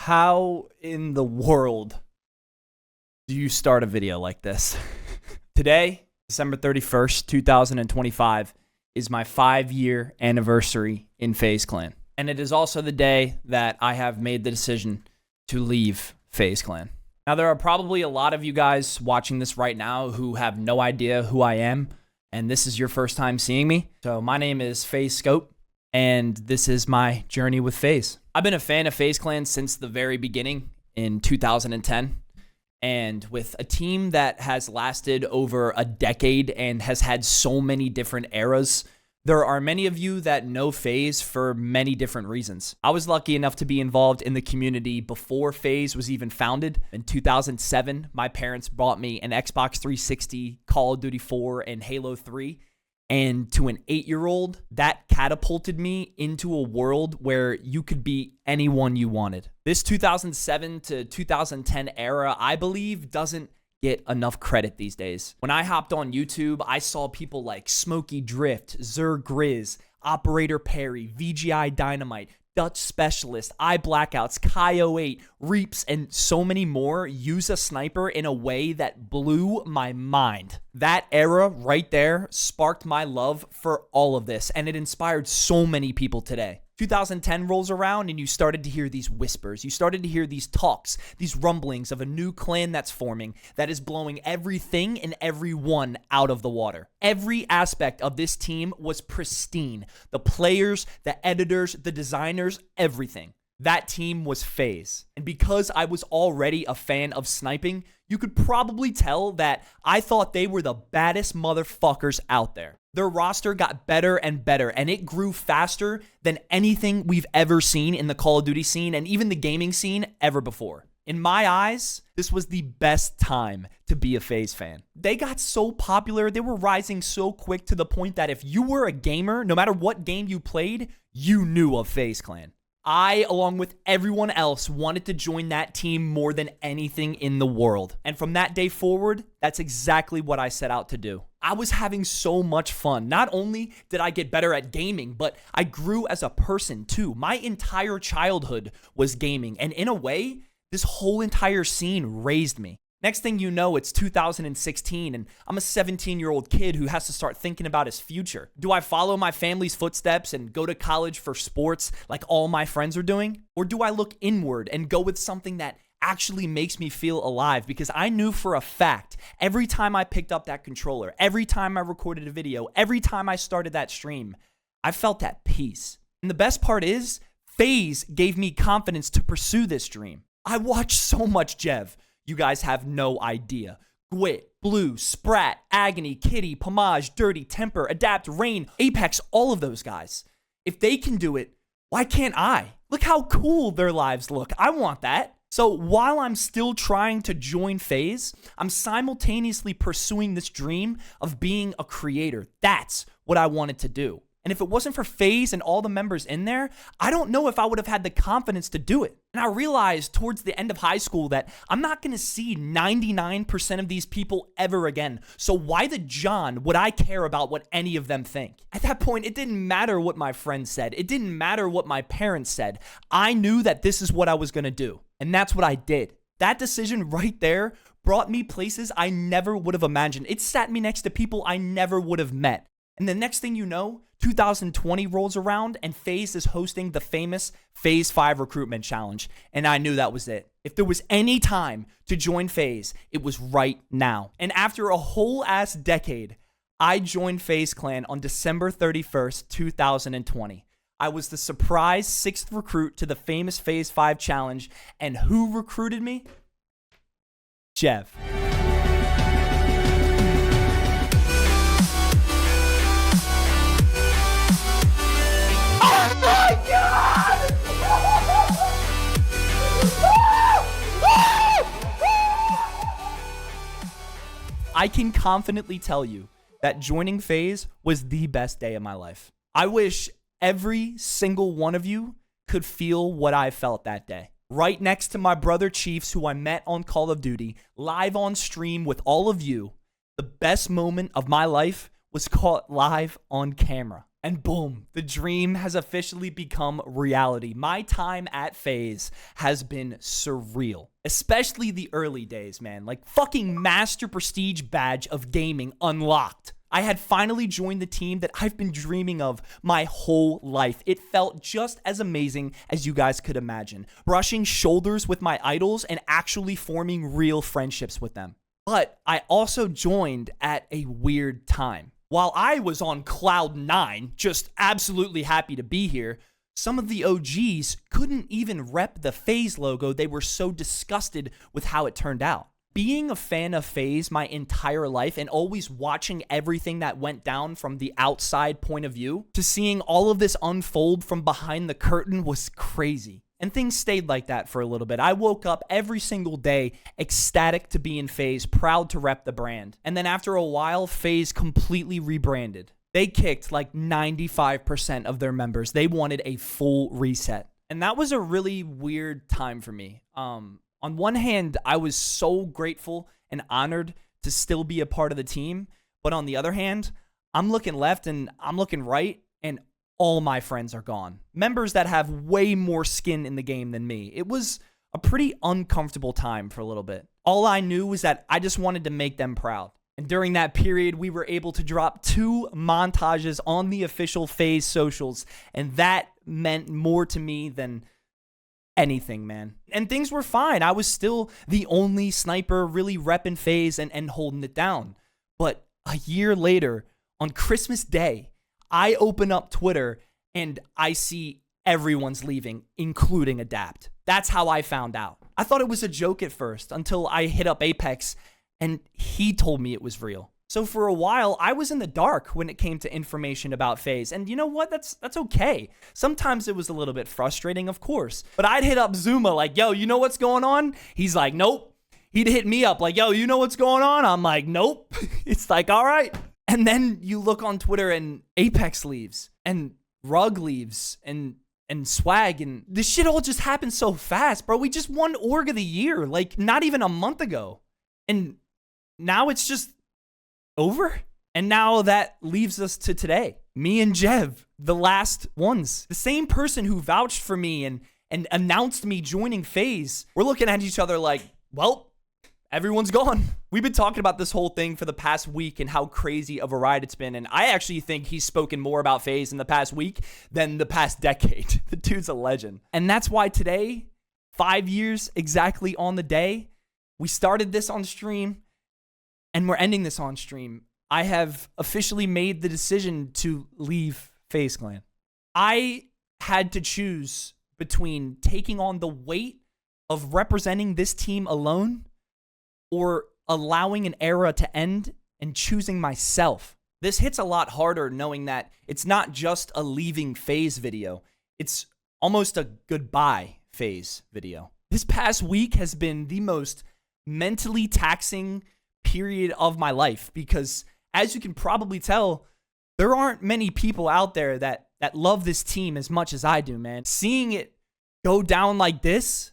How in the world do you start a video like this? Today, December 31st, 2025, is my 5-year anniversary in FaZe Clan. And it is also the day that I have made the decision to leave FaZe Clan. Now, there are probably a lot of you guys watching this right now who have no idea who I am, and this is your first time seeing me. So my name is FaZe Up, and this is my journey with FaZe. I've been a fan of FaZe Clan since the very beginning in 2010. And with a team that has lasted over a decade and has had so many different eras, there are many of you that know FaZe for many different reasons. I was lucky enough to be involved in the community before FaZe was even founded. In 2007, my parents bought me an Xbox 360, Call of Duty 4, and Halo 3. And to an 8-year-old, that catapulted me into a world where you could be anyone you wanted. This 2007 to 2010 era, I believe, doesn't get enough credit these days. When I hopped on YouTube, I saw people like Smokey Drift, Zer Grizz, Operator Perry, VGI Dynamite, Dutch Specialist, Eye Blackouts, Kai08, Reaps, and so many more use a sniper in a way that blew my mind. That era right there sparked my love for all of this, and it inspired so many people today. 2010 rolls around and you started to hear these whispers. You started to hear these talks, these rumblings of a new clan that's forming that is blowing everything and everyone out of the water. Every aspect of this team was pristine. The players, the editors, the designers, everything. That team was FaZe. And because I was already a fan of sniping, you could probably tell that I thought they were the baddest motherfuckers out there. Their roster got better and better, and it grew faster than anything we've ever seen in the Call of Duty scene and even the gaming scene ever before. In my eyes, this was the best time to be a FaZe fan. They got so popular, they were rising so quick to the point that if you were a gamer, no matter what game you played, you knew of FaZe Clan. I, along with everyone else, wanted to join that team more than anything in the world. And from that day forward, that's exactly what I set out to do. I was having so much fun. Not only did I get better at gaming, but I grew as a person too. My entire childhood was gaming. And in a way, this whole entire scene raised me. Next thing you know, it's 2016, and I'm a 17-year-old kid who has to start thinking about his future. Do I follow my family's footsteps and go to college for sports like all my friends are doing? Or do I look inward and go with something that actually makes me feel alive? Because I knew for a fact, every time I picked up that controller, every time I recorded a video, every time I started that stream, I felt that peace. And the best part is, FaZe gave me confidence to pursue this dream. I watched so much Jev. You guys have no idea. Gwit, Blue, Sprat, Agony, Kitty, Pomage, Dirty, Temper, Adapt, Rain, Apex, all of those guys. If they can do it, why can't I? Look how cool their lives look. I want that. So while I'm still trying to join FaZe, I'm simultaneously pursuing this dream of being a creator. That's what I wanted to do. And if it wasn't for FaZe and all the members in there, I don't know if I would have had the confidence to do it. And I realized towards the end of high school that I'm not going to see 99% of these people ever again. So why the John would I care about what any of them think? At that point, it didn't matter what my friends said. It didn't matter what my parents said. I knew that this is what I was going to do. And that's what I did. That decision right there brought me places I never would have imagined. It sat me next to people I never would have met. And the next thing you know, 2020 rolls around and FaZe is hosting the famous FaZe 5 Recruitment Challenge. And I knew that was it. If there was any time to join FaZe, it was right now. And after a whole ass decade, I joined FaZe Clan on December 31st, 2020. I was the surprise 6th recruit to the famous FaZe 5 Challenge. And who recruited me? Jev. I can confidently tell you that joining FaZe was the best day of my life. I wish every single one of you could feel what I felt that day. Right next to my brother Chiefs, who I met on Call of Duty, live on stream with all of you, the best moment of my life was caught live on camera. And boom, the dream has officially become reality. My time at FaZe has been surreal, especially the early days, man. Like fucking Master Prestige badge of gaming unlocked. I had finally joined the team that I've been dreaming of my whole life. It felt just as amazing as you guys could imagine. Brushing shoulders with my idols and actually forming real friendships with them. But I also joined at a weird time. While I was on cloud 9, just absolutely happy to be here, some of the OGs couldn't even rep the FaZe logo. They were so disgusted with how it turned out. Being a fan of FaZe my entire life and always watching everything that went down from the outside point of view to seeing all of this unfold from behind the curtain was crazy. And things stayed like that for a little bit. I woke up every single day ecstatic to be in FaZe, proud to rep the brand. And then after a while, FaZe completely rebranded. They kicked like 95% of their members. They wanted a full reset. And that was a really weird time for me. On one hand, I was so grateful and honored to still be a part of the team. But on the other hand, I'm looking left and I'm looking right, and all my friends are gone. Members that have way more skin in the game than me. It was a pretty uncomfortable time for a little bit. All I knew was that I just wanted to make them proud. And during that period, we were able to drop 2 montages on the official FaZe socials, and that meant more to me than anything, man. And things were fine. I was still the only sniper really repping FaZe and holding it down. But a year later, on Christmas Day, I open up Twitter and I see everyone's leaving, including Adapt. That's how I found out. I thought it was a joke at first until I hit up Apex and he told me it was real. So for a while, I was in the dark when it came to information about FaZe. And you know what? That's okay. Sometimes it was a little bit frustrating, of course. But I'd hit up Zuma like, yo, you know what's going on? He's like, nope. He'd hit me up like, yo, you know what's going on? I'm like, nope. It's like, all right. And then you look on Twitter and Apex leaves and Rug leaves and Swag, and this shit all just happened so fast, bro. We just won Org of the Year like not even a month ago. And now it's just over. And now that leaves us to today. Me and Jev, the last ones. The same person who vouched for me and announced me joining FaZe. We're looking at each other like, well, everyone's gone. We've been talking about this whole thing for the past week and how crazy of a ride it's been. And I actually think he's spoken more about FaZe in the past week than the past decade. The dude's a legend. And that's why today, 5 years exactly on the day, we started this on stream and we're ending this on stream. I have officially made the decision to leave FaZe Clan. I had to choose between taking on the weight of representing this team alone or allowing an era to end and choosing myself. This hits a lot harder knowing that it's not just a leaving FaZe video. It's almost a goodbye FaZe video. This past week has been the most mentally taxing period of my life because, as you can probably tell, there aren't many people out there that love this team as much as I do, man. Seeing it go down like this,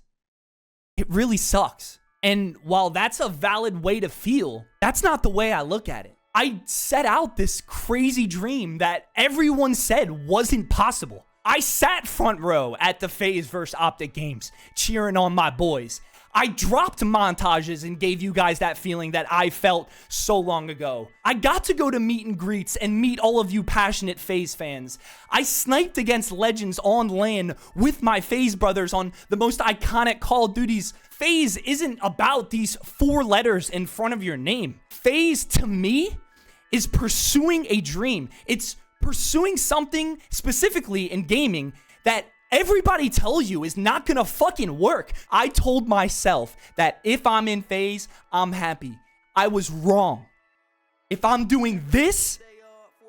it really sucks. And while that's a valid way to feel, that's not the way I look at it. I set out this crazy dream that everyone said wasn't possible. I sat front row at the FaZe vs. Optic games, cheering on my boys. I dropped montages and gave you guys that feeling that I felt so long ago. I got to go to meet and greets and meet all of you passionate FaZe fans. I sniped against legends on LAN with my FaZe brothers on the most iconic Call of Duties. FaZe isn't about these 4 letters in front of your name. FaZe, to me, is pursuing a dream. It's pursuing something specifically in gaming that everybody tells you is not gonna fucking work. I told myself that if I'm in FaZe, I'm happy. I was wrong. If I'm doing this,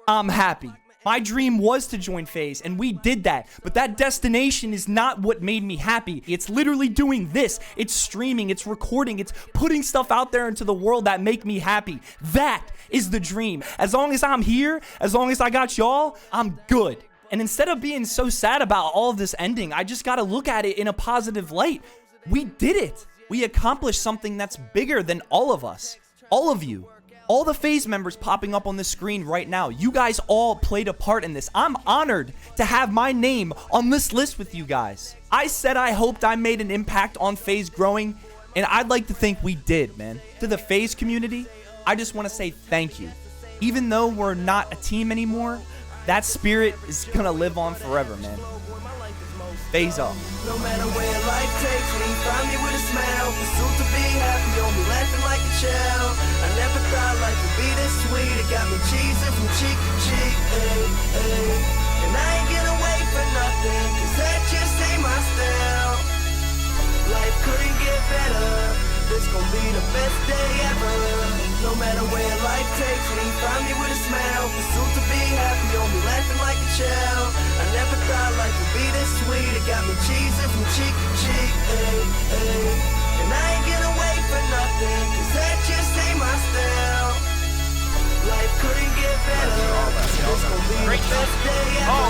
I'm happy. My dream was to join FaZe, and we did that. But that destination is not what made me happy. It's literally doing this. It's streaming, it's recording, it's putting stuff out there into the world that make me happy. That is the dream. As long as I'm here, as long as I got y'all, I'm good. And instead of being so sad about all of this ending, I just gotta look at it in a positive light. We did it. We accomplished something that's bigger than all of us. All of you. All the FaZe members popping up on the screen right now, you guys all played a part in this. I'm honored to have my name on this list with you guys. I said I hoped I made an impact on FaZe growing, and I'd like to think we did, man. To the FaZe community, I just want to say thank you. Even though we're not a team anymore, that spirit is gonna live on forever, man. FaZe Up. No matter where life takes me, find me with a smile. Pursuit to be happy, on me laughing like a child. I never thought life would be this sweet. It got me cheesing from cheek to cheek, ay, ay. And I ain't gonna wait for nothing, cause that just ain't my style. Life couldn't get better, this gon' be the best day ever. No matter where life takes me, find me with a smile. Pursuit to be happy, on me laughing like a child. I never thought life would be this sweet. It got me cheesing from cheek to cheek, ay, ay. And I ain't gonna wait for nothing, cause that just ain't my style. Life couldn't get better, this gon' be the best day ever.